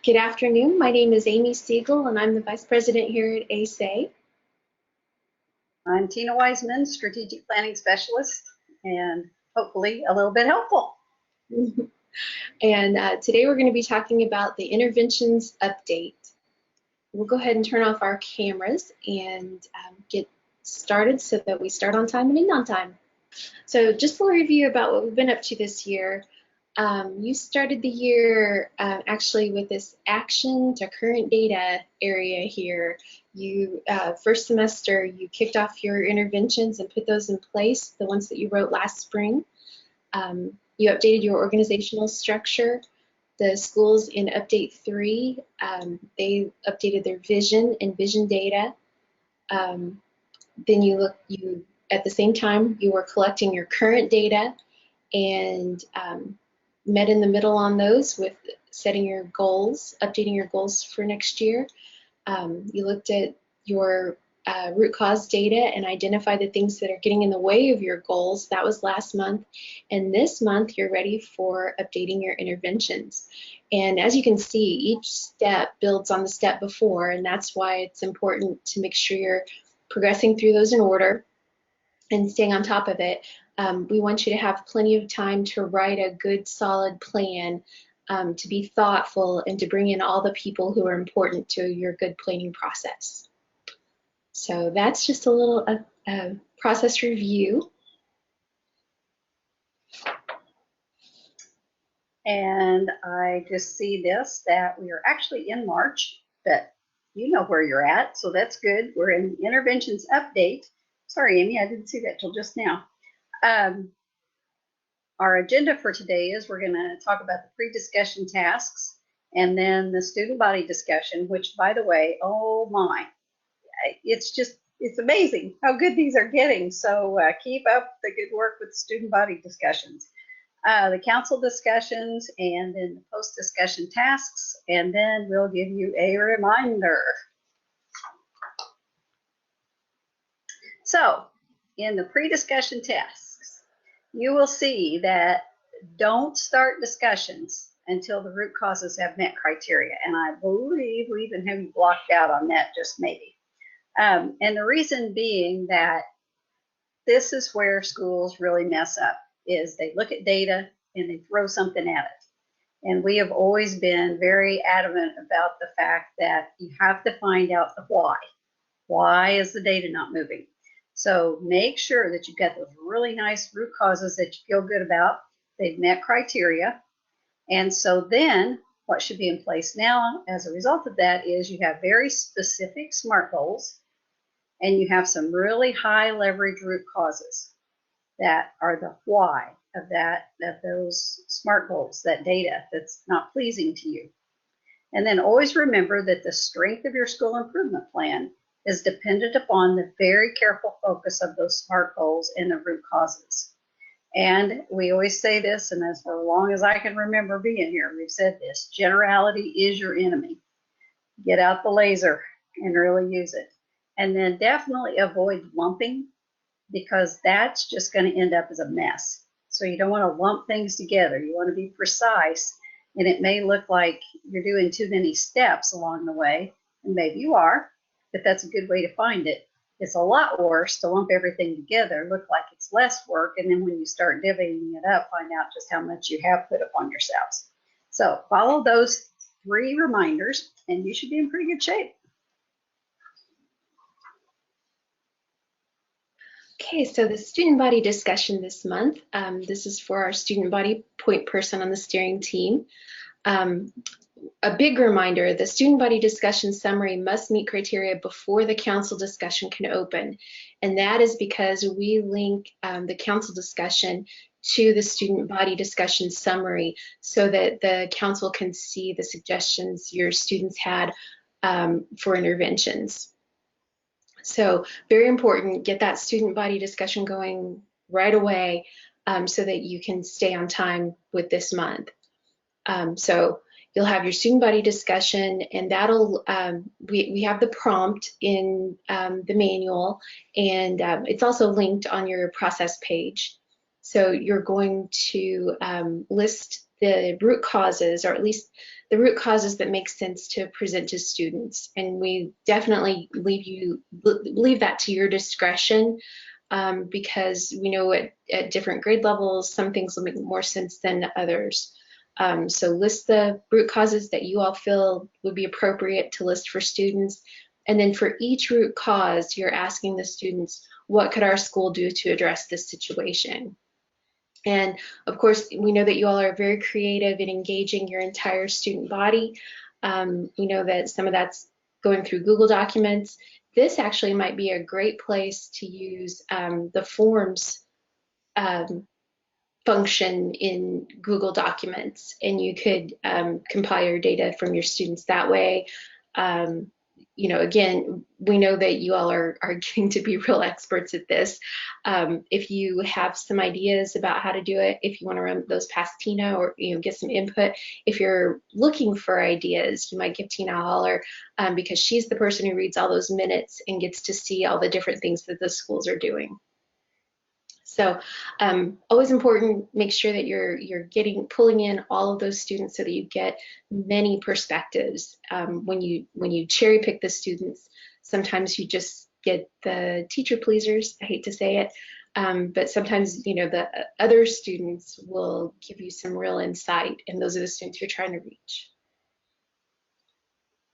Good afternoon. My name is Amy Siegel, and I'm the Vice President here at ASA. I'm Tina Wiseman, Strategic Planning Specialist, and hopefully a little bit helpful. And today we're going to be talking about the interventions update. We'll go ahead and turn off our cameras and get started so that we start on time and end on time. So just a review about what we've been up to this year. You started the year actually with this action to current data area here. You first semester you kicked off your interventions and put those in place, the ones that you wrote last spring. You updated your organizational structure. The schools in update 3, they updated their vision and vision data. Then at the same time you were collecting your current data and met in the middle on those with setting your goals, updating your goals for next year. You looked at your root cause data and identified the things that are getting in the way of your goals. That was last month. And this month, you're ready for updating your interventions. And as you can see, each step builds on the step before, and that's why it's important to make sure you're progressing through those in order and staying on top of it. We want you to have plenty of time to write a good, solid plan, to be thoughtful, and to bring in all the people who are important to your good planning process. So that's just a little process review. And I just see this, that we are actually in March, but you know where you're at, so that's good. We're in interventions update. Sorry, Amy, I didn't see that till just now. Our agenda for today is we're going to talk about the pre-discussion tasks and then the student body discussion, which, by the way, oh my, it's amazing how good these are getting. So keep up the good work with student body discussions. The council discussions, and then the post-discussion tasks, and then we'll give you a reminder. So in the pre-discussion tasks, you will see that don't start discussions until the root causes have met criteria. And I believe we even have you blocked out on that, just maybe. And the reason being that this is where schools really mess up, is they look at data and they throw something at it. And we have always been very adamant about the fact that you have to find out the why. Why is the data not moving? So make sure that you've got those really nice root causes that you feel good about. They've met criteria. And so then what should be in place now as a result of that is you have very specific SMART goals, and you have some really high leverage root causes that are the why of those SMART goals, that data that's not pleasing to you. And then always remember that the strength of your school improvement plan is dependent upon the very careful focus of those SMART goals and the root causes. And we always say this, and as long as I can remember being here, we've said this: generality is your enemy. Get out the laser and really use it. And then definitely avoid lumping, because that's just going to end up as a mess. So you don't want to lump things together. You want to be precise, and it may look like you're doing too many steps along the way, and maybe you are, but that's a good way to find it. It's a lot worse to lump everything together, look like it's less work, and then when you start divvying it up, find out just how much you have put upon yourselves. So follow those 3 reminders, and you should be in pretty good shape. Okay, so the student body discussion this month, this is for our student body point person on the steering team. A big reminder, the student body discussion summary must meet criteria before the council discussion can open. And that is because we link the council discussion to the student body discussion summary so that the council can see the suggestions your students had for interventions. So very important, get that student body discussion going right away so that you can stay on time with this month. So you'll have your student body discussion, and that'll, we have the prompt in the manual, and it's also linked on your process page. So you're going to list the root causes, or at least the root causes that make sense to present to students. And we definitely leave that to your discretion, because we know at different grade levels, some things will make more sense than others. So list the root causes that you all feel would be appropriate to list for students. And then for each root cause, you're asking the students, what could our school do to address this situation? And of course, we know that you all are very creative in engaging your entire student body. We know that some of that's going through Google Documents. This actually might be a great place to use the forms function in Google Documents, and you could compile your data from your students that way. You know, again, we know that you all are getting to be real experts at this. If you have some ideas about how to do it, if you want to run those past Tina, or get some input, if you're looking for ideas, you might give Tina a holler, because she's the person who reads all those minutes and gets to see all the different things that the schools are doing. So always important, make sure that you're pulling in all of those students so that you get many perspectives. When you cherry pick the students, sometimes you just get the teacher pleasers, I hate to say it, but sometimes the other students will give you some real insight, and those are the students you're trying to reach.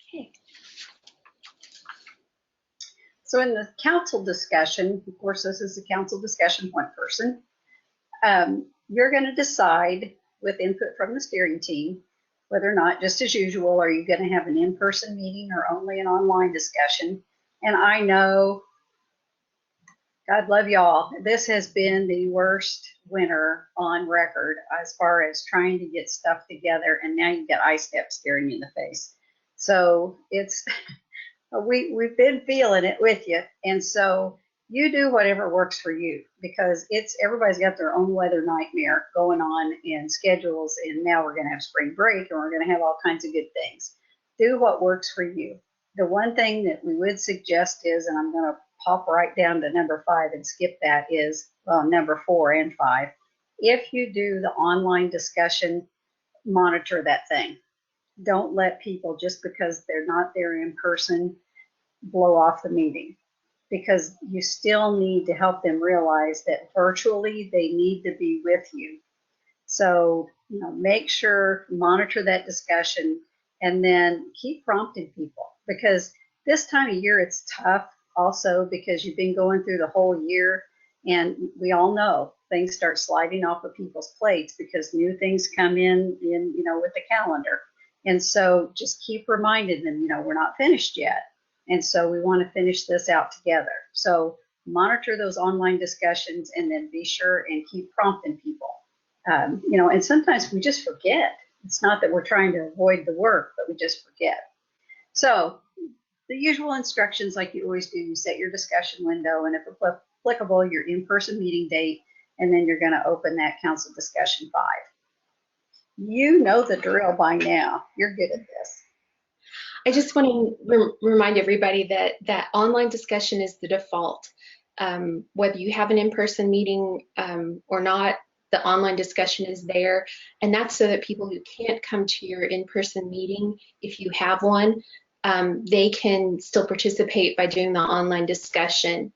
Okay. So in the council discussion, of course, this is a council discussion, one person. You're going to decide with input from the steering team whether or not, just as usual, are you going to have an in-person meeting or only an online discussion? And I know, God love y'all, this has been the worst winter on record as far as trying to get stuff together, and now you get ISTEP staring you in the face. So it's we've been feeling it with you, and so you do whatever works for you, because everybody's got their own weather nightmare going on in schedules, and now we're going to have spring break, and we're going to have all kinds of good things. Do what works for you. The one thing that we would suggest is, and I'm going to pop right down to number 5 and skip that, is number 4 and 5. If you do the online discussion, monitor that thing. Don't let people, just because they're not there in person, blow off the meeting, because you still need to help them realize that virtually they need to be with you. So, make sure, monitor that discussion, and then keep prompting people, because this time of year it's tough also, because you've been going through the whole year, and we all know things start sliding off of people's plates because new things come in with the calendar. And so just keep reminding them, we're not finished yet. And so we want to finish this out together. So monitor those online discussions, and then be sure and keep prompting people. And sometimes we just forget. It's not that we're trying to avoid the work, but we just forget. So the usual instructions, like you always do, you set your discussion window, and if applicable, your in-person meeting date, and then you're going to open that council discussion 5. You know the drill by now. You're good at this. I just want to remind everybody that online discussion is the default. Whether you have an in-person meeting or not, the online discussion is there. And that's so that people who can't come to your in-person meeting, if you have one, they can still participate by doing the online discussion.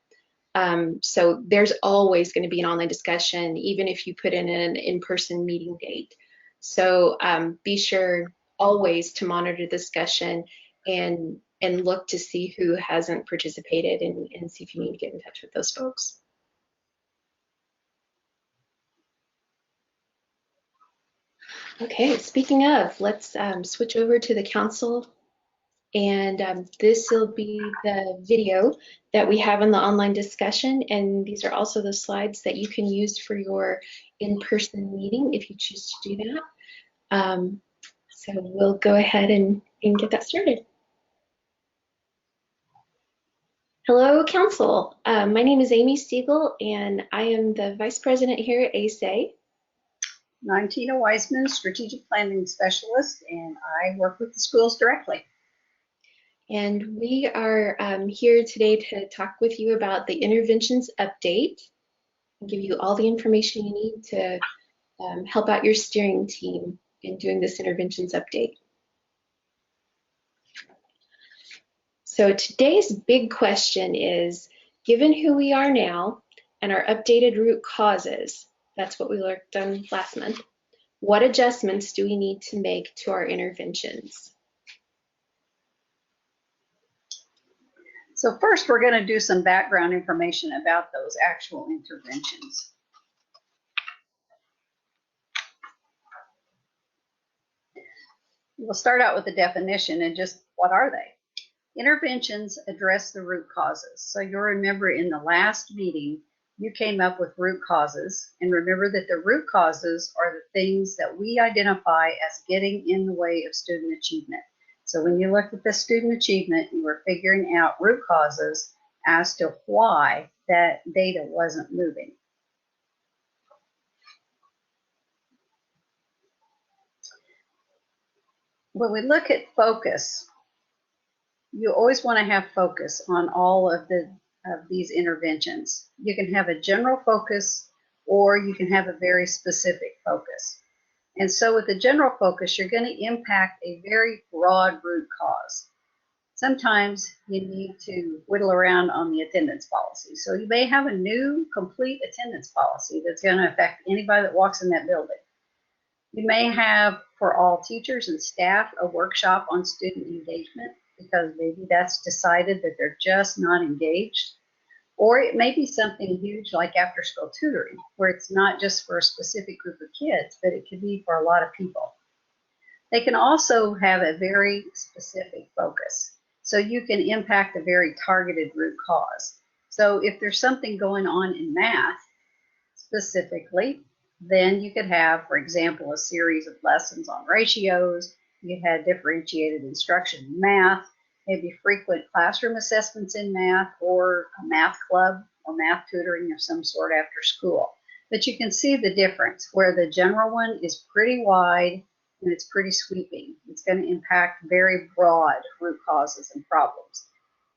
So there's always going to be an online discussion, even if you put in an in-person meeting date. So be sure always to monitor the discussion and look to see who hasn't participated, and see if you need to get in touch with those folks. Okay, speaking of, let's switch over to the council, and this will be the video that we have in the online discussion, and these are also the slides that you can use for your in-person meeting if you choose to do that. So we'll go ahead and get that started. Hello, Council. My name is Amy Stiegel, and I am the Vice President here at ASA. I'm Tina Wiseman, Strategic Planning Specialist, and I work with the schools directly. And we are here today to talk with you about the interventions update and give you all the information you need to help out your steering team in doing this interventions update. So today's big question is, given who we are now and our updated root causes, that's what we worked on last month, what adjustments do we need to make to our interventions? So first, we're going to do some background information about those actual interventions. We'll start out with the definition and just what are they? Interventions address the root causes. So you'll remember in the last meeting, you came up with root causes, and remember that the root causes are the things that we identify as getting in the way of student achievement. So when you look at the student achievement, you were figuring out root causes as to why that data wasn't moving. When we look at focus, you always want to have focus on all of these interventions. You can have a general focus, or you can have a very specific focus. And so with the general focus, you're going to impact a very broad root cause. Sometimes you need to whittle around on the attendance policy. So you may have a new complete attendance policy that's going to affect anybody that walks in that building. You may have, for all teachers and staff, a workshop on student engagement, because maybe that's decided that they're just not engaged. Or it may be something huge like after-school tutoring, where it's not just for a specific group of kids, but it could be for a lot of people. They can also have a very specific focus. So you can impact a very targeted root cause. So if there's something going on in math specifically, then you could have, for example, a series of lessons on ratios. You had differentiated instruction in math, maybe frequent classroom assessments in math, or a math club or math tutoring of some sort after school. But you can see the difference where the general one is pretty wide and it's pretty sweeping. It's going to impact very broad root causes and problems.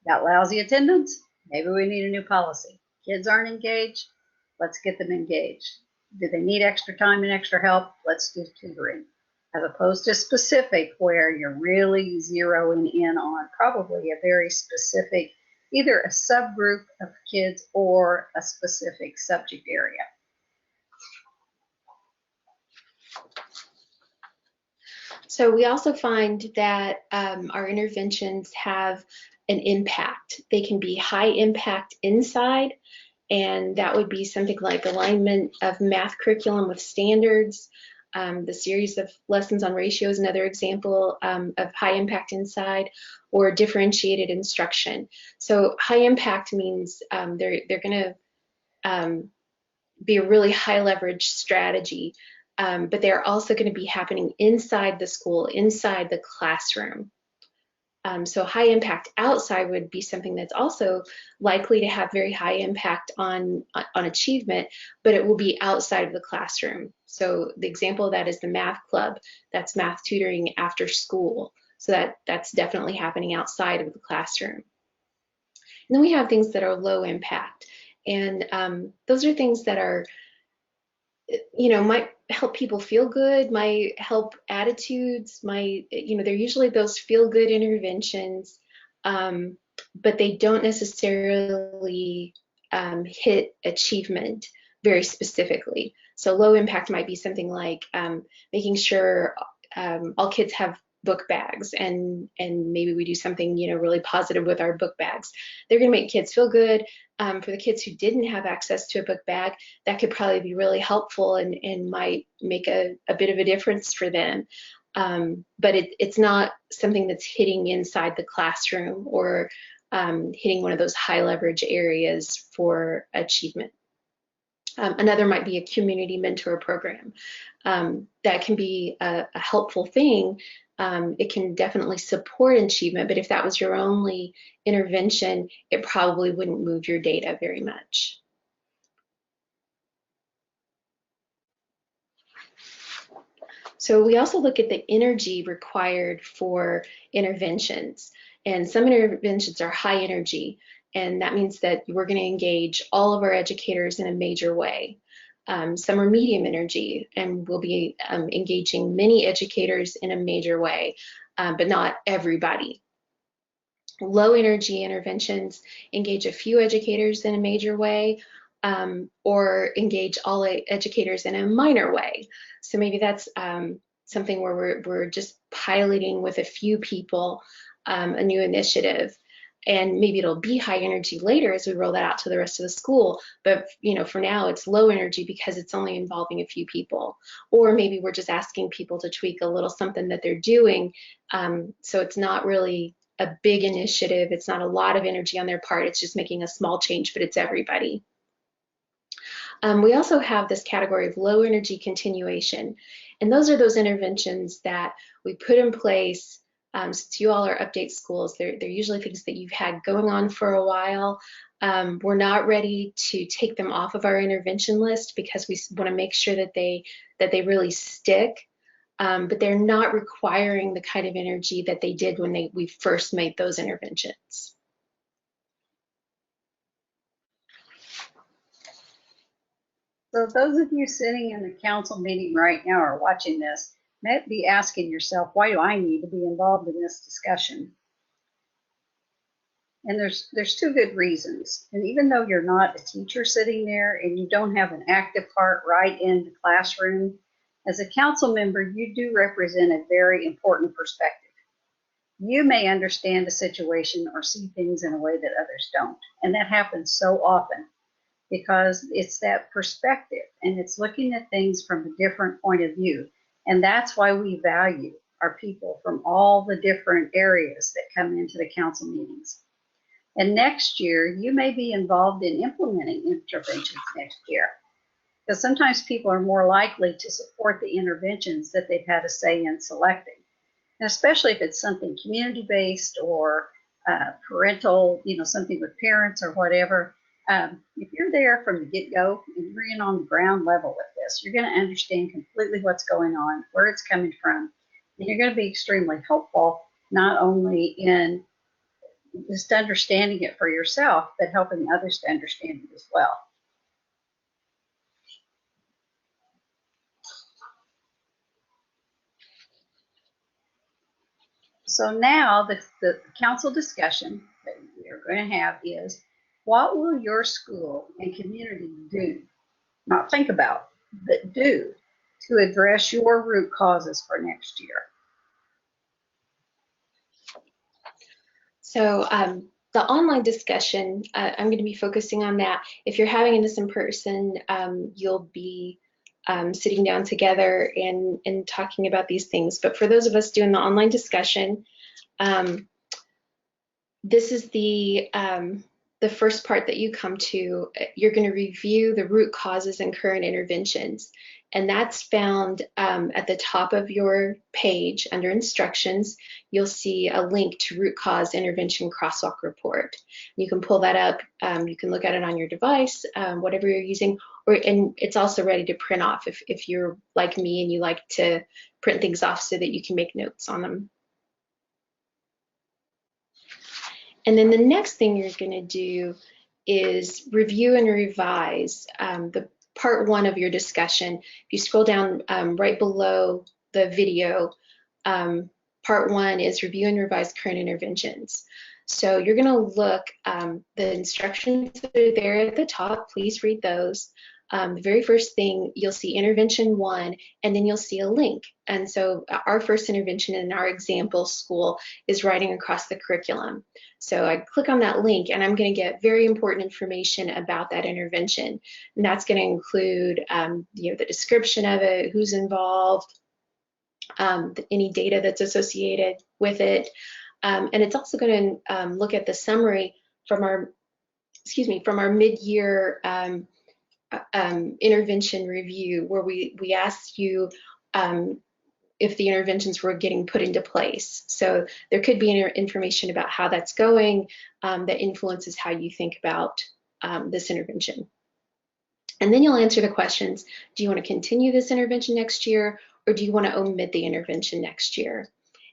Got lousy attendance? Maybe we need a new policy. Kids aren't engaged? Let's get them engaged. Do they need extra time and extra help? Let's do tutoring. As opposed to specific, where you're really zeroing in on probably a very specific, either a subgroup of kids or a specific subject area. So we also find that our interventions have an impact. They can be high impact inside, and that would be something like alignment of math curriculum with standards. The series of lessons on ratios, another example of high impact inside, or differentiated instruction. So high impact means they're going to be a really high leverage strategy, but they're also going to be happening inside the school, inside the classroom. So high impact outside would be something that's also likely to have very high impact on achievement, but it will be outside of the classroom. So the example of that is the math club. That's math tutoring after school. So that's definitely happening outside of the classroom. And then we have things that are low impact. And those are things that are, might help people feel good, might help attitudes, they're usually those feel good interventions, but they don't necessarily hit achievement very specifically. So low impact might be something like making sure all kids have book bags, and maybe we do something really positive with our book bags. They're going to make kids feel good. For the kids who didn't have access to a book bag, that could probably be really helpful and might make a bit of a difference for them. But it's not something that's hitting inside the classroom or hitting one of those high leverage areas for achievement. Another might be a community mentor program. That can be a helpful thing. It can definitely support achievement, but if that was your only intervention, it probably wouldn't move your data very much. So we also look at the energy required for interventions, and some interventions are high energy, and that means that we're going to engage all of our educators in a major way. Some are medium energy, and we'll be engaging many educators in a major way, but not everybody. Low energy interventions engage a few educators in a major way, or engage all educators in a minor way. So maybe that's something where we're just piloting with a few people a new initiative, and maybe it'll be high energy later as we roll that out to the rest of the school. But for now it's low energy because it's only involving a few people. Or maybe we're just asking people to tweak a little something that they're doing, so it's not really a big initiative. It's not a lot of energy on their part. It's just making a small change, but it's everybody. We also have this category of low energy continuation, and those are those interventions that we put in place. Since you all are update schools, they're usually things that you've had going on for a while. We're not ready to take them off of our intervention list because we want to make sure that they really stick. But they're not requiring the kind of energy that they did when we first made those interventions. So those of you sitting in the council meeting right now or watching this might be asking yourself, why do I need to be involved in this discussion? And there's two good reasons. And even though you're not a teacher sitting there and you don't have an active part right in the classroom, as a council member, you do represent a very important perspective. You may understand a situation or see things in a way that others don't. And that happens so often because it's that perspective and it's looking at things from a different point of view. And that's why we value our people from all the different areas that come into the council meetings. And next year, you may be involved in implementing interventions next year, because sometimes people are more likely to support the interventions that they've had a say in selecting. And especially if it's something community-based or parental, something with parents or whatever. If you're there from the get-go and you're in on the ground level with this, you're going to understand completely what's going on, where it's coming from, and you're going to be extremely helpful, not only in just understanding it for yourself, but helping others to understand it as well. So now the council discussion that we are going to have is, what will your school and community do, not think about, but do, to address your root causes for next year? So the online discussion, I'm going to be focusing on that. If you're having this in person, you'll be sitting down together and talking about these things. But for those of us doing the online discussion, this is the first part that you come to. You're going to review the root causes and current interventions. And that's found at the top of your page under instructions. You'll see a link to root cause intervention crosswalk report. You can pull that up. You can look at it on your device, whatever you're using, and it's also ready to print off if you're like me and you like to print things off so that you can make notes on them. And then the next thing you're going to do is review and revise the part one of your discussion. If you scroll down right below the video, part one is review and revise current interventions. So you're going to look, the instructions that are there at the top, please read those. The very first thing, you'll see intervention 1, and then you'll see a link. And so our first intervention in our example school is writing across the curriculum. So I click on that link and I'm going to get very important information about that intervention. And that's going to include the description of it, who's involved, any data that's associated with it. And it's also going to look at the summary from our mid-year intervention review, where we asked you if the interventions were getting put into place. So there could be information about how that's going that influences how you think about this intervention. And then you'll answer the questions, do you want to continue this intervention next year, or do you want to omit the intervention next year?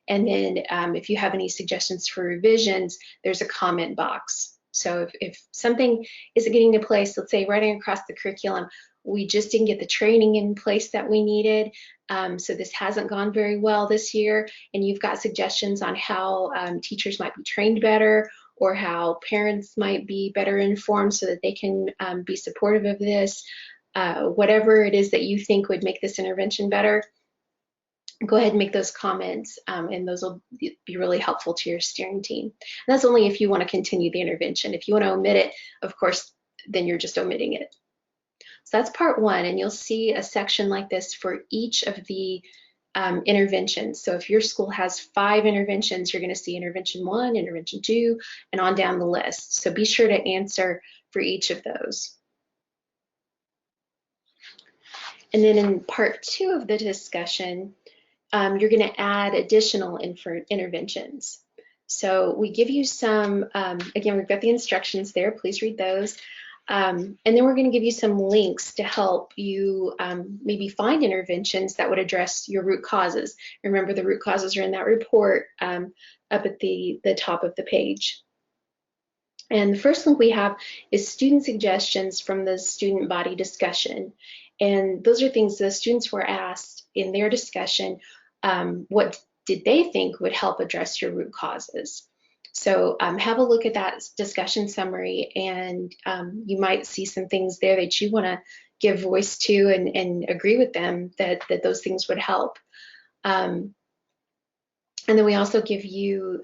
And then if you have any suggestions for revisions, there's a comment box. So if something isn't getting into place, let's say writing across the curriculum, We just didn't get the training in place that we needed. So this hasn't gone very well this year, and you've got suggestions on how teachers might be trained better, or how parents might be better informed so that they can be supportive of this. Whatever it is that you think would make this intervention better, go ahead and make those comments, and those will be really helpful to your steering team. And that's only if you want to continue the intervention. If you want to omit it, of course, then you're just omitting it. So that's part one, and you'll see a section like this for each of the interventions. So if your school has 5 interventions, you're going to see intervention 1, intervention 2, and on down the list. So be sure to answer for each of those. And then in part 2 of the discussion, you're going to add additional interventions. So we give you some, again, we've got the instructions there, please read those. And then we're going to give you some links to help you maybe find interventions that would address your root causes. Remember, the root causes are in that report up at the top of the page. And the first link we have is student suggestions from the student body discussion. And those are things the students were asked in their discussion, what did they think would help address your root causes? So have a look at that discussion summary, and you might see some things there that you want to give voice to and agree with them that those things would help. And then we also give you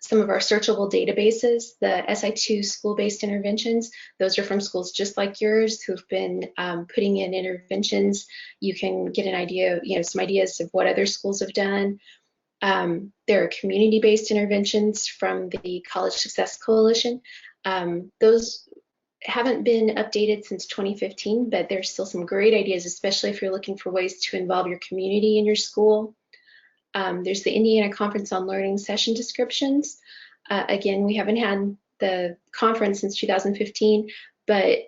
some of our searchable databases, the SI2 school-based interventions. Those are from schools just like yours who've been putting in interventions. You can get an idea, some ideas of what other schools have done. There are community-based interventions from the College Success Coalition. Those haven't been updated since 2015, but there's still some great ideas, especially if you're looking for ways to involve your community in your school. There's the Indiana Conference on Learning session descriptions. Again, we haven't had the conference since 2015, but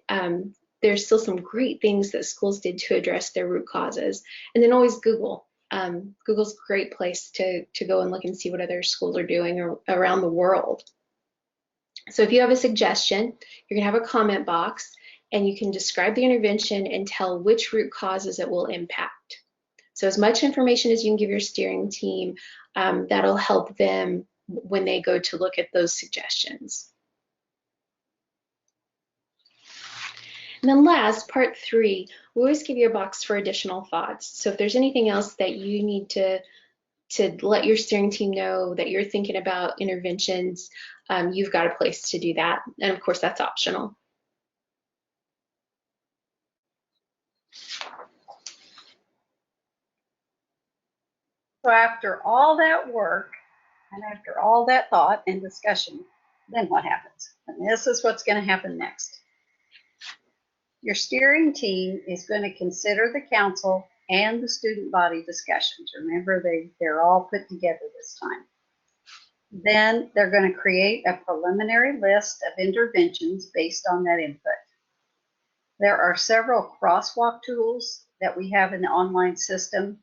there's still some great things that schools did to address their root causes. And then always Google. Google's a great place to go and look and see what other schools are doing around the world. So if you have a suggestion, you're going to have a comment box, and you can describe the intervention and tell which root causes it will impact. So as much information as you can give your steering team, that'll help them when they go to look at those suggestions. And then last, part 3, we always give you a box for additional thoughts. So if there's anything else that you need to let your steering team know that you're thinking about interventions, you've got a place to do that. And of course, that's optional. So after all that work and after all that thought and discussion, then what happens? And this is what's going to happen next. Your steering team is going to consider the council and the student body discussions. Remember, they're all put together this time. Then they're going to create a preliminary list of interventions based on that input. There are several crosswalk tools that we have in the online system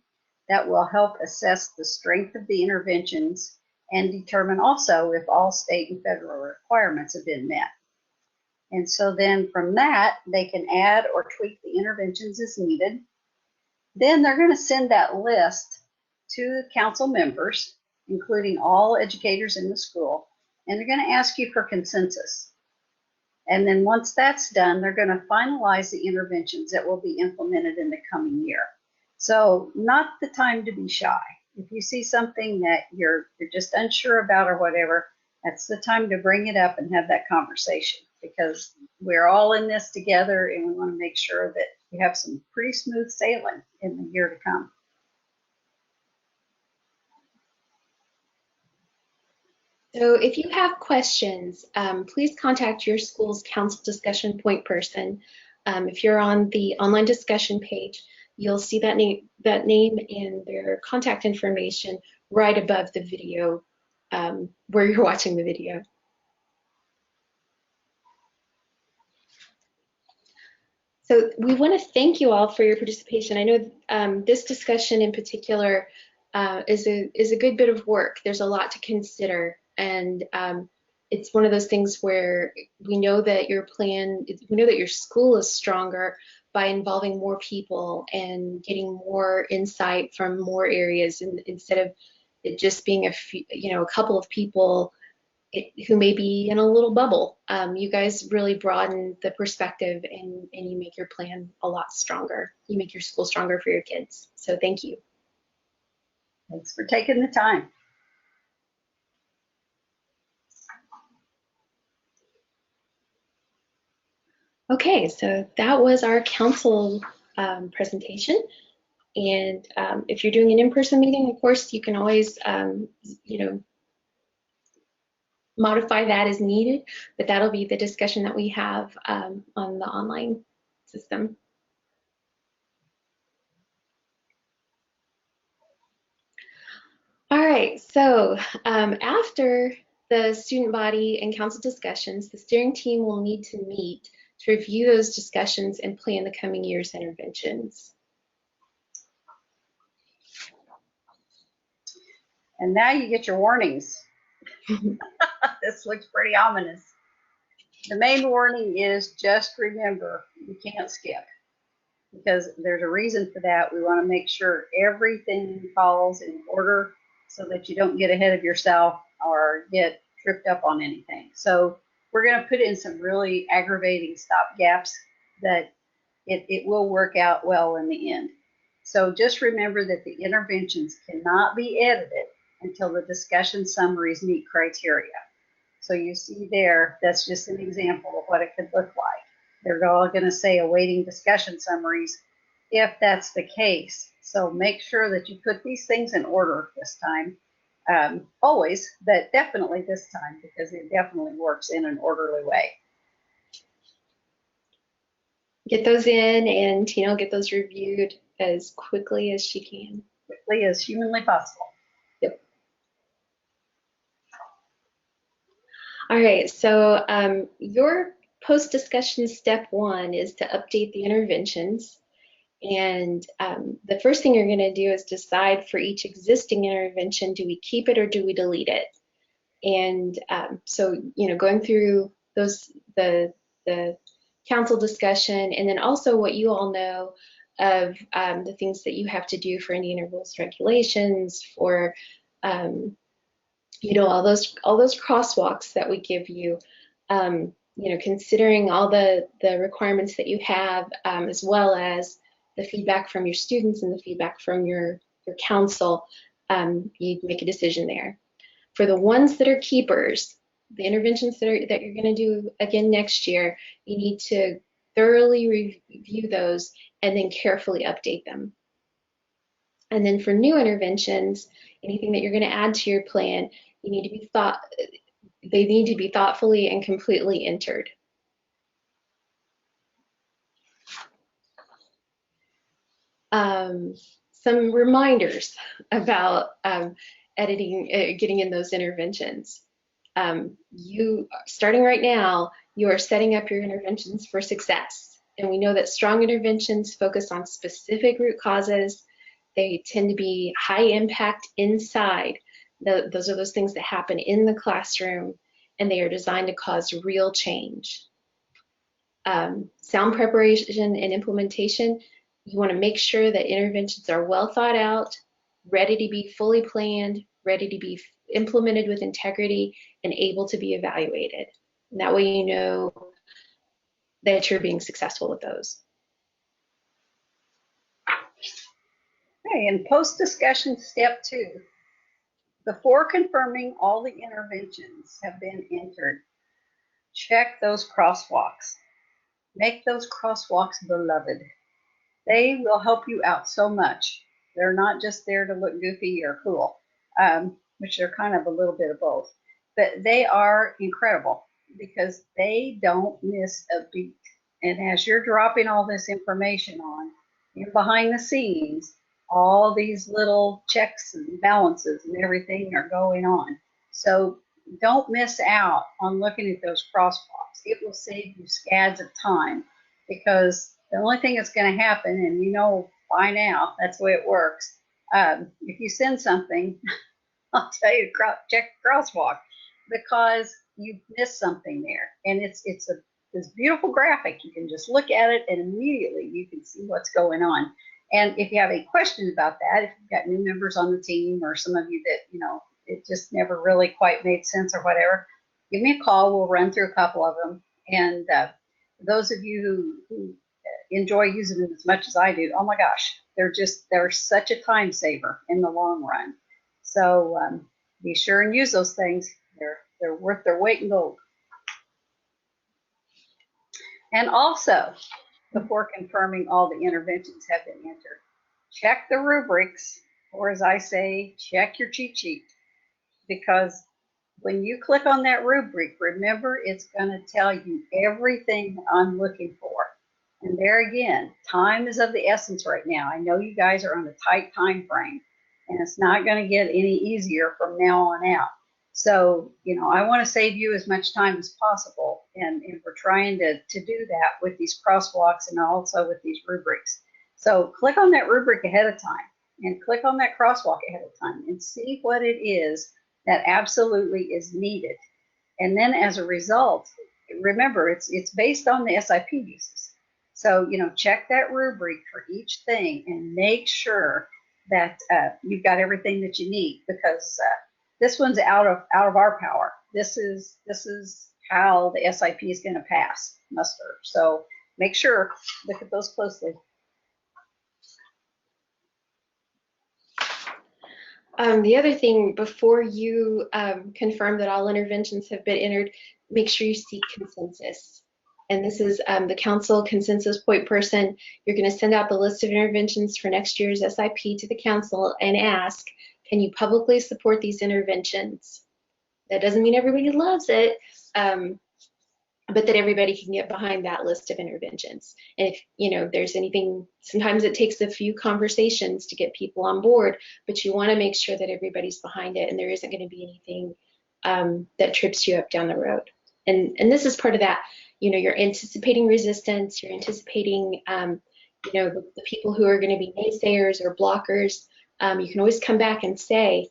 that will help assess the strength of the interventions and determine also if all state and federal requirements have been met. And so then from that, they can add or tweak the interventions as needed. Then they're going to send that list to the council members, including all educators in the school, and they're going to ask you for consensus. And then once that's done, they're going to finalize the interventions that will be implemented in the coming year. So not the time to be shy. If you see something that you're just unsure about or whatever, that's the time to bring it up and have that conversation, because we're all in this together and we want to make sure that we have some pretty smooth sailing in the year to come. So if you have questions, please contact your school's council discussion point person. If you're on the online discussion page, you'll see that name and their contact information right above the video where you're watching the video. So we want to thank you all for your participation. I know this discussion in particular is a good bit of work. There's a lot to consider, and it's one of those things where we know that we know that your school is stronger by involving more people and getting more insight from more areas, and instead of it just being a few, a couple of people who may be in a little bubble. You guys really broaden the perspective, and you make your plan a lot stronger. You make your school stronger for your kids. So thank you. Thanks for taking the time. Okay, so that was our council presentation. And if you're doing an in-person meeting, of course, you can always, modify that as needed, but that'll be the discussion that we have on the online system. All right, so after the student body and council discussions, the steering team will need to meet to review those discussions and plan the coming year's interventions. And now you get your warnings. This looks pretty ominous. The main warning is just remember, you can't skip, because there's a reason for that. We want to make sure everything falls in order so that you don't get ahead of yourself or get tripped up on anything. So we're going to put in some really aggravating stop gaps that it will work out well in the end. So just remember that the interventions cannot be edited until the discussion summaries meet criteria. So you see there, that's just an example of what it could look like. They're all going to say awaiting discussion summaries if that's the case. So make sure that you put these things in order this time. Always, but definitely this time, because it definitely works in an orderly way. Get those in, and Tina will get those reviewed as quickly as she can. Quickly as humanly possible. Yep. All right, so your post-discussion step 1 is to update the interventions. And the first thing you're going to do is decide for each existing intervention, do we keep it or do we delete it? And so, going through the council discussion, and then also what you all know of the things that you have to do for Indian rules regulations, for all those crosswalks that we give you, considering all the requirements that you have, as well as the feedback from your students and the feedback from your council, you make a decision there. For the ones that are keepers, the interventions that you're going to do again next year, you need to thoroughly review those and then carefully update them. And then for new interventions, anything that you're going to add to your plan, they need to be thoughtfully and completely entered. Some reminders about getting in those interventions. Starting right now, you are setting up your interventions for success. And we know that strong interventions focus on specific root causes. They tend to be high impact inside. Those are those things that happen in the classroom, and they are designed to cause real change. Sound preparation and implementation, you want to make sure that interventions are well thought out, ready to be fully planned, ready to be implemented with integrity, and able to be evaluated. And that way you know that you're being successful with those. Okay, in post-discussion step 2, before confirming all the interventions have been entered, check those crosswalks. Make those crosswalks beloved. They will help you out so much. They're not just there to look goofy or cool, which they're kind of a little bit of both, but they are incredible because they don't miss a beat. And as you're dropping all this information on, behind the scenes, all these little checks and balances and everything are going on. So don't miss out on looking at those crosswalks. It will save you scads of time, because the only thing that's going to happen, and you know by now, that's the way it works. If you send something, I'll tell you, check the crosswalk, because you missed something there. And it's this beautiful graphic. You can just look at it and immediately you can see what's going on. And if you have any questions about that, if you've got new members on the team or some of you that, you know, it just never really quite made sense or whatever, give me a call. We'll run through a couple of them. And those of you who enjoy using them as much as I do, oh my gosh, they're such a time saver in the long run. So be sure and use those things. They're worth their weight in gold. And also, before confirming all the interventions have been entered, check the rubrics, or as I say, check your cheat sheet. Because when you click on that rubric, remember it's going to tell you everything I'm looking for. And there again, time is of the essence right now. I know you guys are on a tight time frame, and it's not going to get any easier from now on out. So, you know, I want to save you as much time as possible, and we're trying to do that with these crosswalks and also with these rubrics. So click on that rubric ahead of time and click on that crosswalk ahead of time and see what it is that absolutely is needed. And then as a result, remember, it's based on the SIP uses. So, you know, check that rubric for each thing and make sure that you've got everything that you need, because this one's out of our power. This is how the SIP is going to pass muster. So make sure, look at those closely. The other thing, before you confirm that all interventions have been entered, make sure you seek consensus. And this is the council consensus point person. You're going to send out the list of interventions for next year's SIP to the council and ask, can you publicly support these interventions? That doesn't mean everybody loves it, but that everybody can get behind that list of interventions. And if, you know, there's anything, sometimes it takes a few conversations to get people on board, but you want to make sure that everybody's behind it and there isn't going to be anything that trips you up down the road. And this is part of that. You know, you're anticipating resistance, you're anticipating, you know, the people who are going to be naysayers or blockers. You can always come back and say,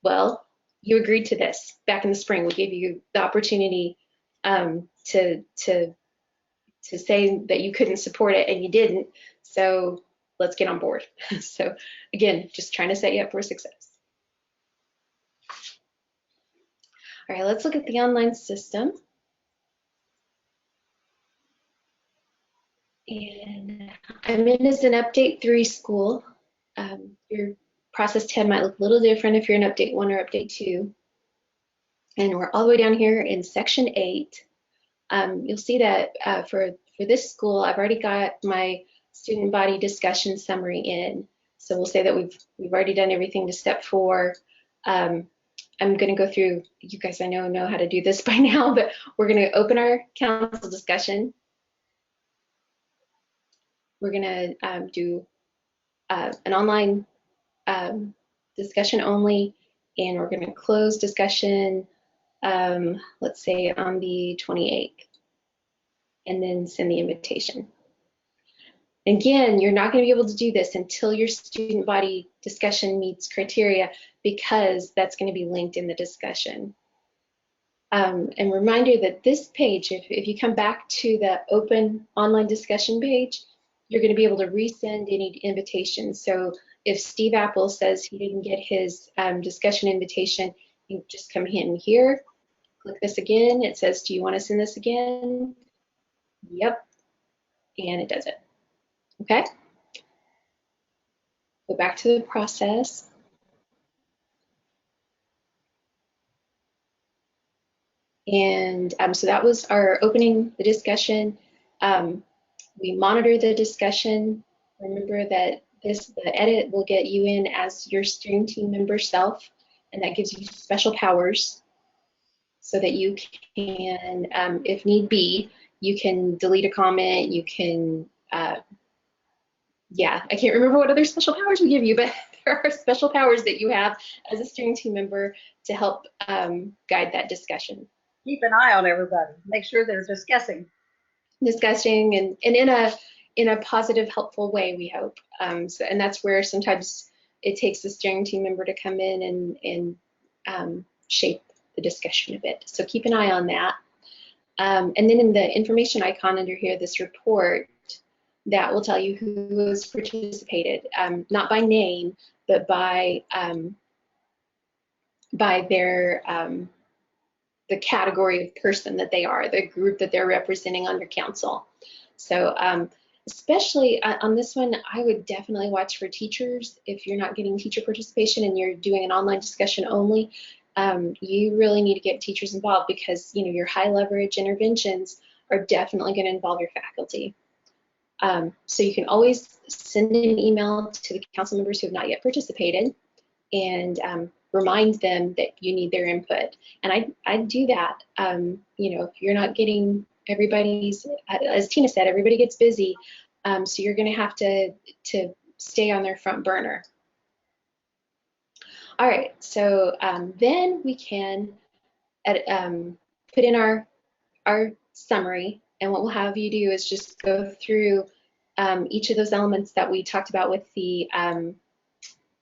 well, you agreed to this back in the spring. We gave you the opportunity to say that you couldn't support it and you didn't. So let's get on board. So again, just trying to set you up for success. All right, let's look at the online system. And I'm in as an update 3 school. Your process 10 might look a little different if you're in update 1 or update 2. And we're all the way down here in section 8. You'll see that for this school, I've already got my student body discussion summary in. So we'll say that we've already done everything to step 4. I'm going to go through, you guys I know how to do this by now, but we're going to open our council discussion. We're going to do an online discussion only, and we're going to close discussion, let's say on the 28th, and then send the invitation. Again, you're not going to be able to do this until your student body discussion meets criteria, because that's going to be linked in the discussion. And reminder that this page, if you come back to the open online discussion page, you're going to be able to resend any invitations. So if Steve Apple says he didn't get his discussion invitation, you just come in here, click this again. It says, do you want to send this again? Yep. And it does it. Okay. Go back to the process. And so that was our opening the discussion. We monitor the discussion. Remember that the edit will get you in as your steering team member self, and that gives you special powers so that you can, if need be, you can delete a comment, you can, yeah, I can't remember what other special powers we give you, but there are special powers that you have as a steering team member to help guide that discussion. Keep an eye on everybody. Make sure they're discussing and in a positive, helpful way, we hope. So, and that's where sometimes it takes the steering team member to come in and shape the discussion a bit. So keep an eye on that. And then in the information icon under here, this report, that will tell you who has participated, not by name, but by their the category of person that they are, the group that they're representing on your council. So especially on this one, I would definitely watch for teachers. If you're not getting teacher participation and you're doing an online discussion only, you really need to get teachers involved, because your high leverage interventions are definitely going to involve your faculty. So you can always send an email to the council members who have not yet participated and remind them that you need their input. And I do that. If you're not getting everybody's, as Tina said, everybody gets busy, so you're going to have to stay on their front burner. All right, so then we can put in our summary, and what we'll have you do is just go through each of those elements that we talked about with the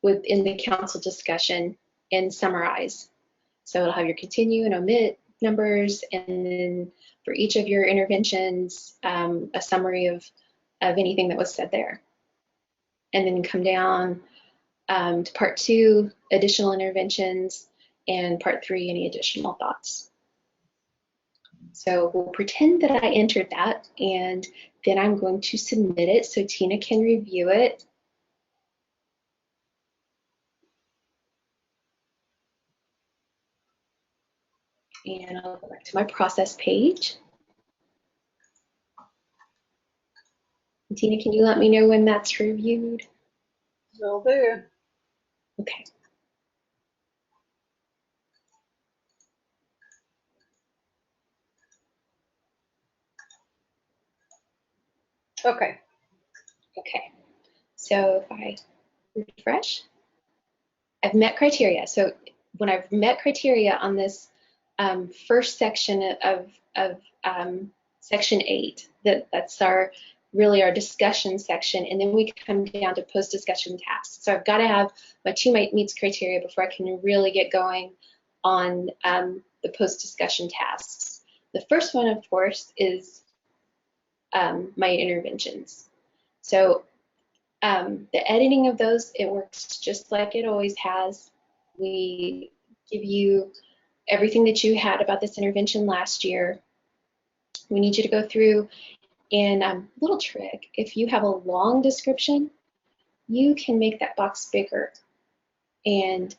within the council discussion and summarize. So it'll have your continue and omit numbers, and then for each of your interventions, a summary of anything that was said there. And then come down to part 2, additional interventions, and part 3, any additional thoughts. So we'll pretend that I entered that, and then I'm going to submit it so Tina can review it. And I'll go back to my process page. And Tina, can you let me know when that's reviewed? Will do. Okay. Okay. Okay. So if I refresh, I've met criteria. So when I've met criteria on this first section of section 8, that's really our discussion section, and then we come down to post-discussion tasks. So I've got to have my 2 meets criteria before I can really get going on the post-discussion tasks. The first one, of course, is my interventions. So the editing of those, it works just like it always has. We give you everything that you had about this intervention last year. We need you to go through, and little trick, if you have a long description, you can make that box bigger, and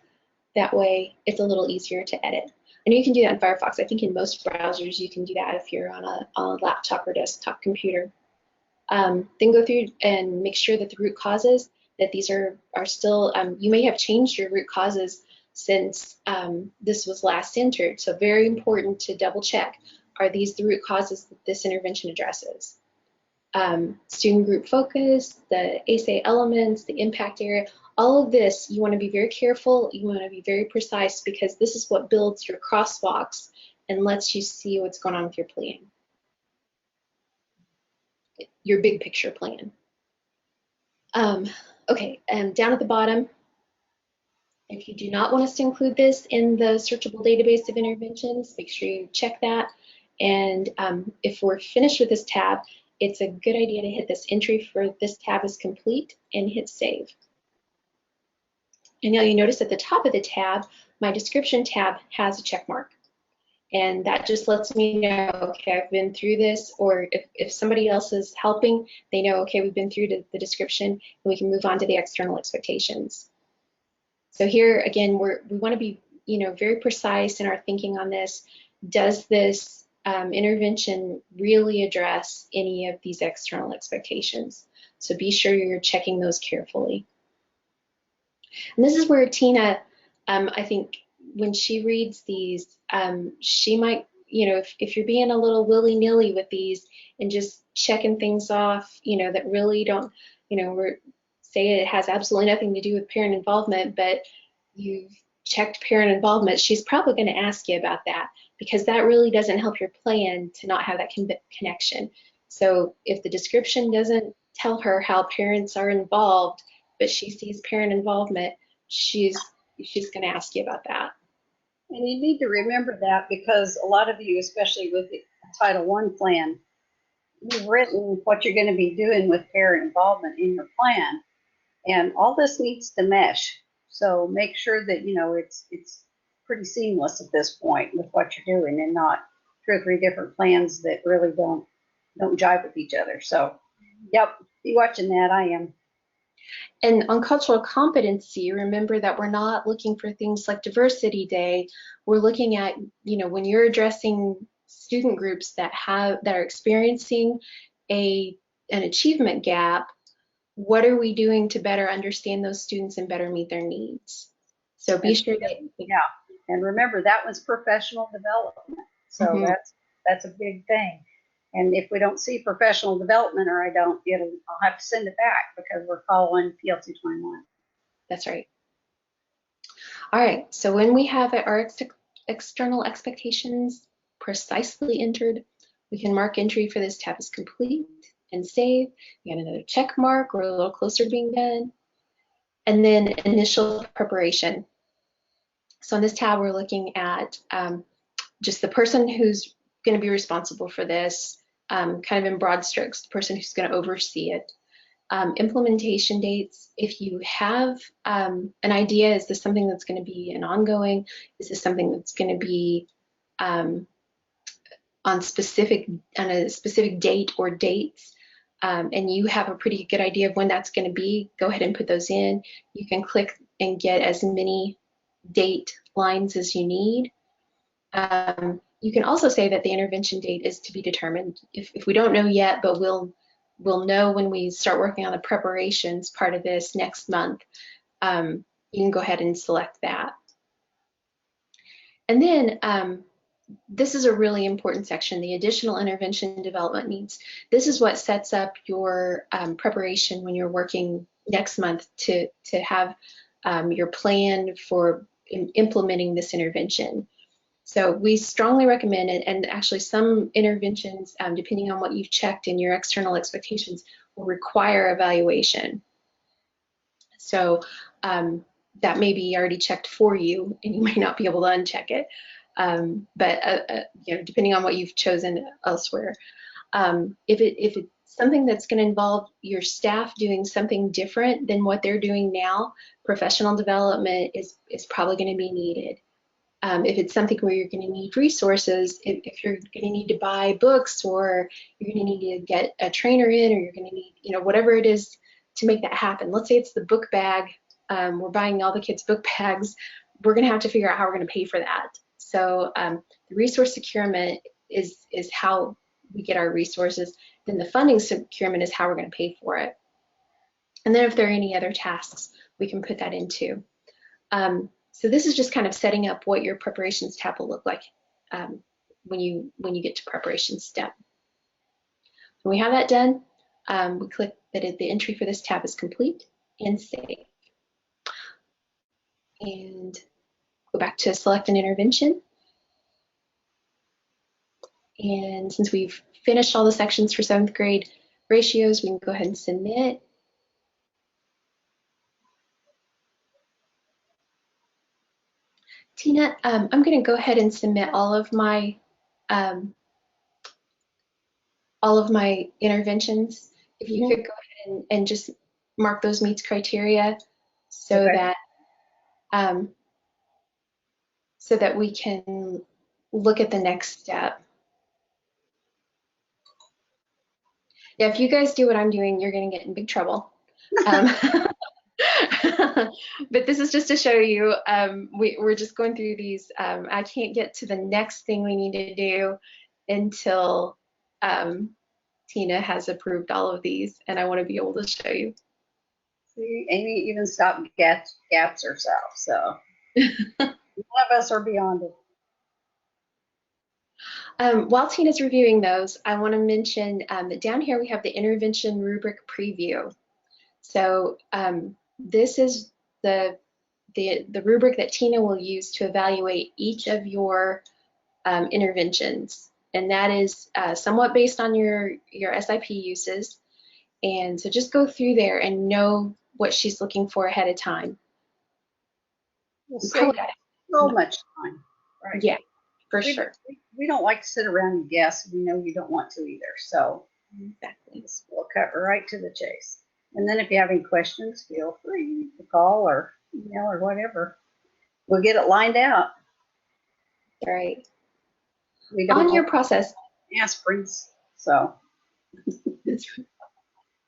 that way it's a little easier to edit. I know you can do that in Firefox. I think in most browsers you can do that if you're on a laptop or desktop computer. Then go through and make sure that the root causes, that these are still, you may have changed your root causes since this was last entered. So very important to double check. Are these the root causes that this intervention addresses? Student group focus, the ASA elements, the impact area, all of this, you want to be very careful, you want to be very precise, because this is what builds your crosswalks and lets you see what's going on with your plan, your big picture plan. Okay, and down at the bottom, if you do not want us to include this in the searchable database of interventions, make sure you check that. And if we're finished with this tab, it's a good idea to hit this entry for this tab is complete and hit save. And now you notice at the top of the tab, my description tab has a check mark. And that just lets me know, okay, I've been through this, or if somebody else is helping, they know, okay, we've been through the description, and we can move on to the external expectations. So here, again, we want to be, very precise in our thinking on this. Does this intervention really address any of these external expectations? So be sure you're checking those carefully. And this is where Tina, I think, when she reads these, she might, if you're being a little willy-nilly with these and just checking things off, that really don't, say it has absolutely nothing to do with parent involvement, but you've checked parent involvement, she's probably going to ask you about that, because that really doesn't help your plan to not have that connection. So if the description doesn't tell her how parents are involved, but she sees parent involvement, she's going to ask you about that. And you need to remember that because a lot of you, especially with the Title I plan, you've written what you're going to be doing with parent involvement in your plan. And all this needs to mesh. So make sure that, you know, it's pretty seamless at this point with what you're doing and not 2 or 3 different plans that really don't jive with each other. So, yep, be watching that. I am. And on cultural competency, remember that we're not looking for things like diversity day. We're looking at, you know, when you're addressing student groups that are experiencing an achievement gap, what are we doing to better understand those students and better meet their needs? So be sure that, yeah, and remember that was professional development. So that's a big thing. And if we don't see professional development, or I'll have to send it back because we're following PL 221. That's right. All right, so when we have our external expectations precisely entered, we can mark entry for this tab as complete and save. We got another check mark. We're a little closer to being done. And then initial preparation. So on this tab, we're looking at just the person who's going to be responsible for this, kind of in broad strokes, the person who's going to oversee it. Implementation dates, if you have an idea, is this something that's going to be an ongoing? Is this something that's going to be on a specific date or dates? And you have a pretty good idea of when that's going to be, go ahead and put those in. You can click and get as many date lines as you need. You can also say that the intervention date is to be determined. If we don't know yet, but we'll know when we start working on the preparations part of this next month, you can go ahead and select that. And then this is a really important section, the additional intervention development needs. This is what sets up your preparation when you're working next month to have your plan for implementing this intervention. So we strongly recommend it, and actually some interventions, depending on what you've checked in your external expectations, will require evaluation. So that may be already checked for you, and you may not be able to uncheck it. But you know, depending on what you've chosen elsewhere, if it's something that's going to involve your staff doing something different than what they're doing now, professional development is probably going to be needed. If it's something where you're going to need resources, if you're going to need to buy books, or you're going to need to get a trainer in, or you're going to need, you know, whatever it is to make that happen. Let's say it's the book bag. We're buying all the kids' book bags. We're going to have to figure out how we're going to pay for that. So the resource securement is how we get our resources. Then the funding securement is how we're going to pay for it. And then if there are any other tasks, we can put that into. So this is just kind of setting up what your preparations tab will look like when you get to preparation step. When we have that done, we click that the entry for this tab is complete and save. And go back to select an intervention. And since we've finished all the sections for 7th grade ratios, we can go ahead and submit. Tina, I'm going to go ahead and submit all of my interventions. If you could go ahead and just mark those meets criteria, so that we can look at the next step. Yeah, if you guys do what I'm doing, you're going to get in big trouble. But this is just to show you, we're just going through these. I can't get to the next thing we need to do until Tina has approved all of these, and I want to be able to show you. See, Amy even stopped gaps herself, so none of us are beyond it. While Tina's reviewing those, I want to mention that down here we have the intervention rubric preview. So this is the rubric that Tina will use to evaluate each of your interventions, and that is somewhat based on your SIP uses. And so just go through there and know what she's looking for ahead of time. We'll save so much time. Right. Yeah, for We, sure. we don't like to sit around and guess. We know you don't want to either. So Exactly. we'll cut right to the chase. And then if you have any questions, feel free to call or email or whatever. We'll get it lined out. All right. We don't On your process. aspirins. So,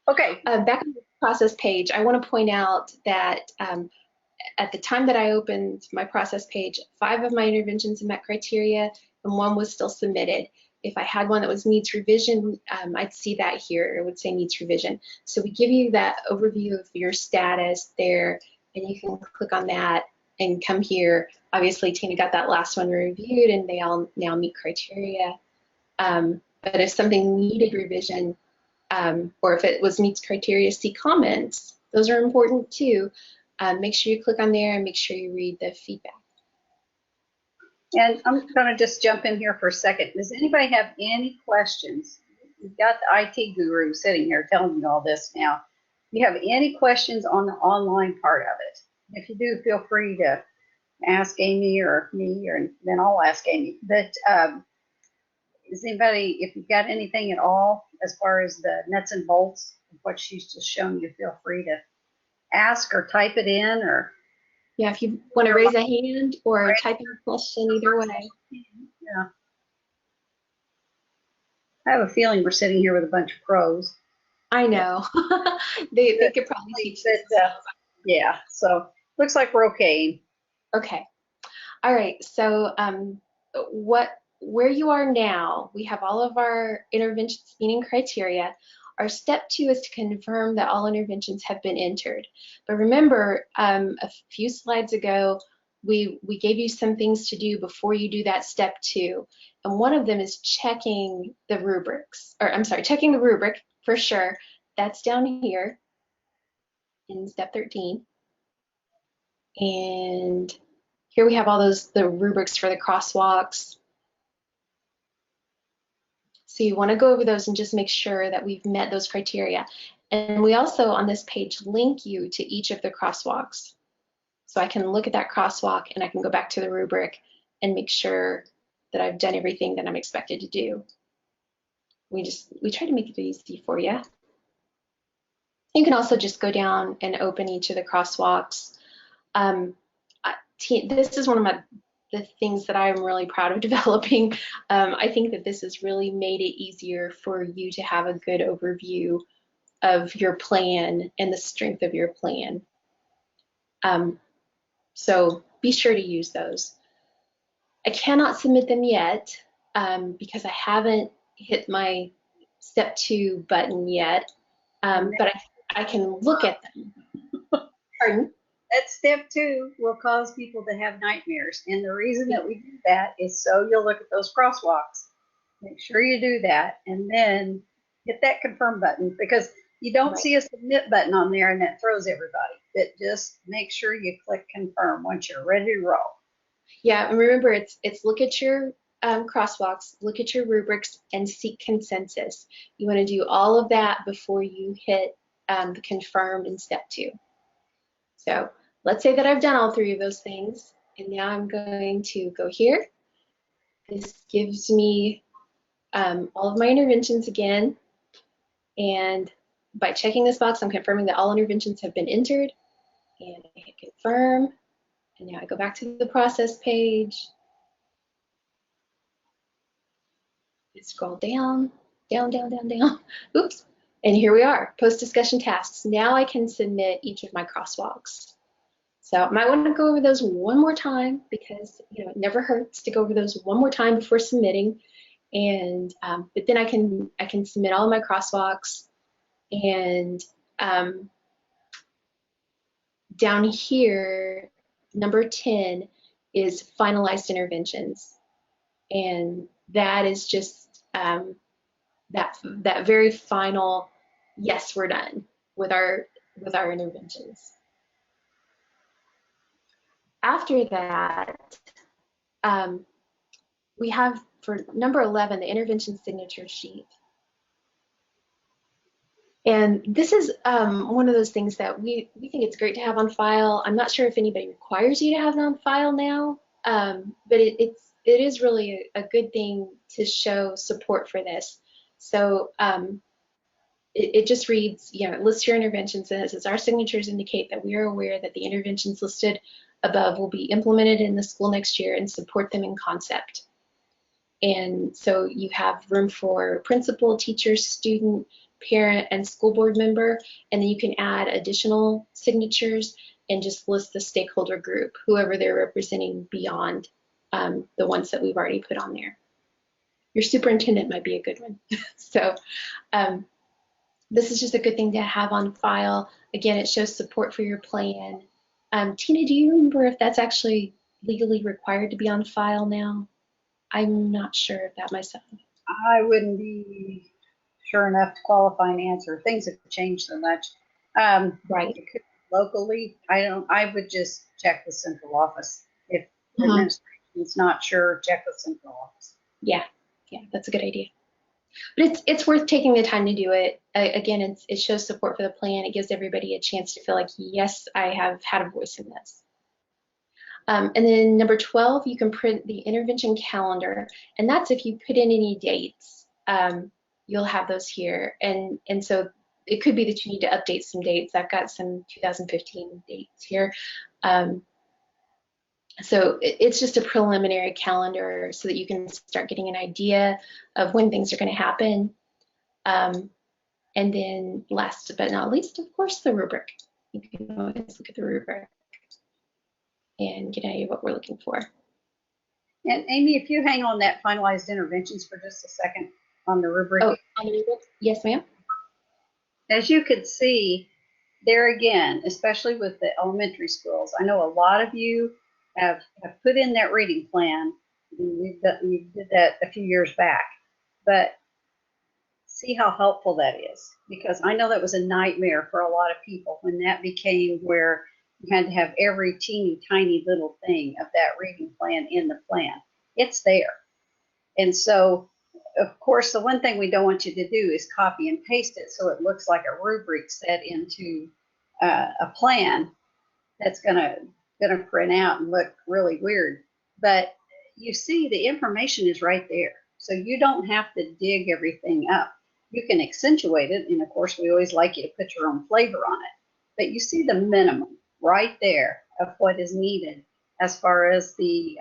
okay. Back on the process page, I want to point out that at the time that I opened my process page, 5 of my interventions met criteria and 1 was still submitted. If I had one that was needs revision, I'd see that here. It would say needs revision. So we give you that overview of your status there, and you can click on that and come here. Obviously, Tina got that last one reviewed, and they all now meet criteria. But if something needed revision, or if it was meets criteria, see comments. Those are important too. Make sure you click on there and make sure you read the feedback. And I'm going to just jump in here for a second. Does anybody have any questions? You've got the IT guru sitting here telling you all this now. Do you have any questions on the online part of it? If you do, feel free to ask Amy or me, or then I'll ask Amy. But is anybody, if you've got anything at all as far as the nuts and bolts of what she's just shown you, feel free to ask or type it in, or yeah, if you want to raise a hand or type in a question, either way. Yeah. I have a feeling we're sitting here with a bunch of pros. I know. they could probably teach this. Yeah, so looks like we're okay. Okay. All right. So where you are now, we have all of our interventions meeting criteria. Our step 2 is to confirm that all interventions have been entered. But remember, a few slides ago, we gave you some things to do before you do that step 2. And one of them is checking the rubrics, or I'm sorry, checking the rubric for sure. That's down here in step 13. And here we have all the rubrics for the crosswalks. So you want to go over those and just make sure that we've met those criteria. And we also on this page link you to each of the crosswalks. So I can look at that crosswalk and I can go back to the rubric and make sure that I've done everything that I'm expected to do. We try to make it easy for you. You can also just go down and open each of the crosswalks. This is one of the things that I'm really proud of developing. I think that this has really made it easier for you to have a good overview of your plan and the strength of your plan. So be sure to use those. I cannot submit them yet because I haven't hit my step 2 button yet, but I can look at them. Pardon? That step 2 will cause people to have nightmares. And the reason that we do that is so you'll look at those crosswalks. Make sure you do that and then hit that confirm button, because you don't see a submit button on there and that throws everybody. But just make sure you click confirm once you're ready to roll. Yeah, and remember it's look at your crosswalks, look at your rubrics, and seek consensus. You want to do all of that before you hit the confirm in step 2. So let's say that I've done all 3 of those things, and now I'm going to go here. This gives me all of my interventions again, and by checking this box, I'm confirming that all interventions have been entered, and I hit confirm, and now I go back to the process page. I scroll down, down, down, down, down. Oops, and here we are, post-discussion tasks. Now I can submit each of my crosswalks. So I might want to go over those one more time because it never hurts to go over those one more time before submitting. And but then I can submit all of my crosswalks. And down here, number 10 is finalized interventions, and that is just that very final yes, we're done with our interventions. After that, we have for number 11 the intervention signature sheet. And this is one of those things that we think it's great to have on file. I'm not sure if anybody requires you to have it on file now, but it is really a good thing to show support for this. So it just reads, it lists your interventions, and it says our signatures indicate that we are aware that the interventions listed above will be implemented in the school next year and support them in concept. And so you have room for principal, teacher, student, parent, and school board member, and then you can add additional signatures and just list the stakeholder group, whoever they're representing beyond the ones that we've already put on there. Your superintendent might be a good one. So this is just a good thing to have on file. Again, it shows support for your plan. Tina, do you remember if that's actually legally required to be on file now? I'm not sure of that myself. I wouldn't be sure enough to qualify and answer. Things have changed so much. Right. Locally, I would just check the central office. If administration's not sure, check the central office. Yeah, that's a good idea. But it's worth taking the time to do it. Again, it shows support for the plan. It gives everybody a chance to feel like, yes, I have had a voice in this. And then number 12, you can print the intervention calendar, and that's if you put in any dates, you'll have those here. And so it could be that you need to update some dates. I've got some 2015 dates here. So it's just a preliminary calendar so that you can start getting an idea of when things are going to happen. And then last but not least, of course, the rubric. You can always look at the rubric and get an idea of what we're looking for. And Amy, if you hang on that finalized interventions for just a second on the rubric. Oh, on the rubric? Yes, ma'am. As you could see, there again, especially with the elementary schools, I know a lot of you have put in that reading plan. We did that a few years back, but see how helpful that is, because I know that was a nightmare for a lot of people when that became where you had to have every teeny tiny little thing of that reading plan in the plan. It's there. And so, of course, the one thing we don't want you to do is copy and paste it so it looks like a rubric set into a plan that's gonna print out and look really weird. But you see the information is right there. So you don't have to dig everything up. You can accentuate it, and of course we always like you to put your own flavor on it. But you see the minimum right there of what is needed as far as the,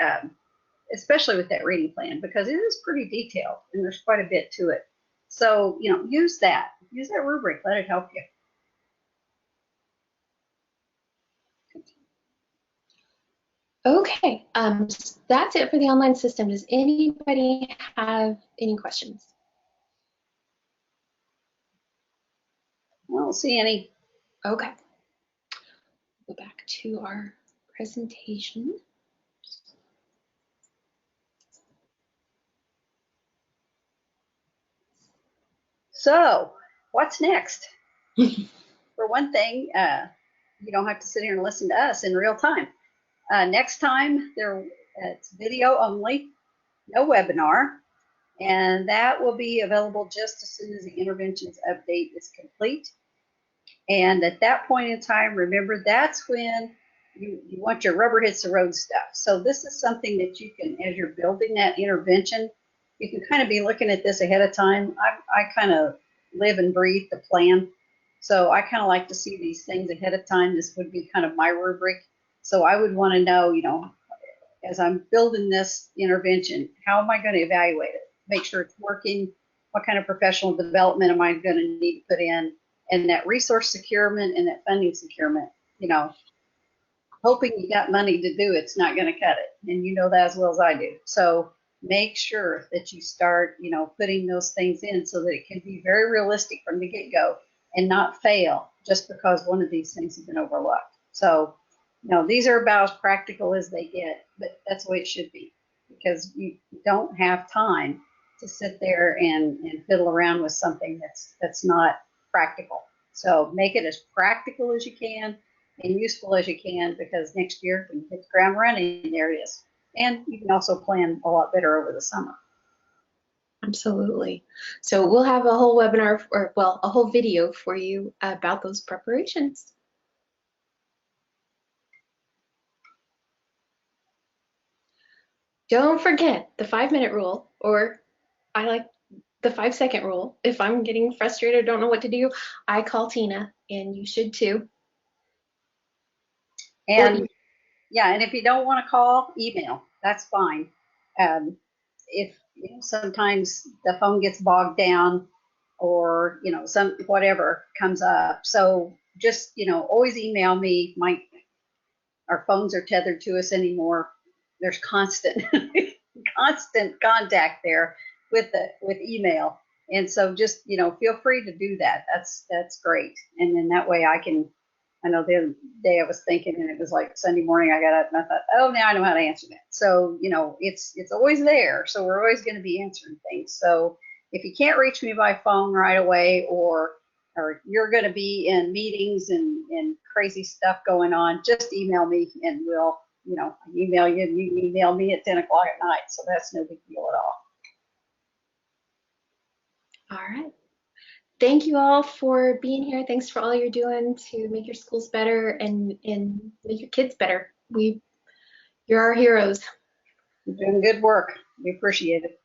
especially with that reading plan, because it is pretty detailed and there's quite a bit to it. So, use that rubric, let it help you. Okay, that's it for the online system. Does anybody have any questions? I don't see any. Okay. Go back to our presentation. So, what's next? For one thing, you don't have to sit here and listen to us in real time. Next time, it's video only, no webinar, and that will be available just as soon as the interventions update is complete. And at that point in time, remember, that's when you want your rubber hits the road stuff. So this is something that you can, as you're building that intervention, you can kind of be looking at this ahead of time. I kind of live and breathe the plan. So I kind of like to see these things ahead of time. This would be kind of my rubric. So I would want to know, as I'm building this intervention, how am I going to evaluate it? Make sure it's working. What kind of professional development am I going to need to put in? And that resource securement and that funding securement, hoping you got money to do it's not going to cut it. And you know that as well as I do. So make sure that you start, putting those things in so that it can be very realistic from the get-go and not fail just because one of these things has been overlooked. So, these are about as practical as they get, but that's the way it should be, because you don't have time to sit there and fiddle around with something that's not practical. So make it as practical as you can and useful as you can, because next year when you hit the ground running, there it is. And you can also plan a lot better over the summer. Absolutely. So we'll have a whole webinar, a whole video for you about those preparations. Don't forget the 5-minute rule, or I like the 5-second rule. If I'm getting frustrated or don't know what to do, I call Tina, and you should too. Or And yeah, and if you don't want to call, email. That's fine. If sometimes the phone gets bogged down, or some whatever comes up, so just always email me. Our phones are tethered to us anymore. There's constant constant contact there with email, and so just feel free to do that. That's great, and then that way I can. I know the other day I was thinking, and it was like Sunday morning. I got up and I thought, oh, now I know how to answer that. So it's always there. So we're always going to be answering things. So if you can't reach me by phone right away, or you're going to be in meetings and crazy stuff going on, just email me and we'll email you, and you can email me at 10 o'clock at night. So that's no big deal at all. all right. Thank you all for being here. Thanks for all you're doing to make your schools better and make your kids better. You're our heroes. You're doing good work. We appreciate it.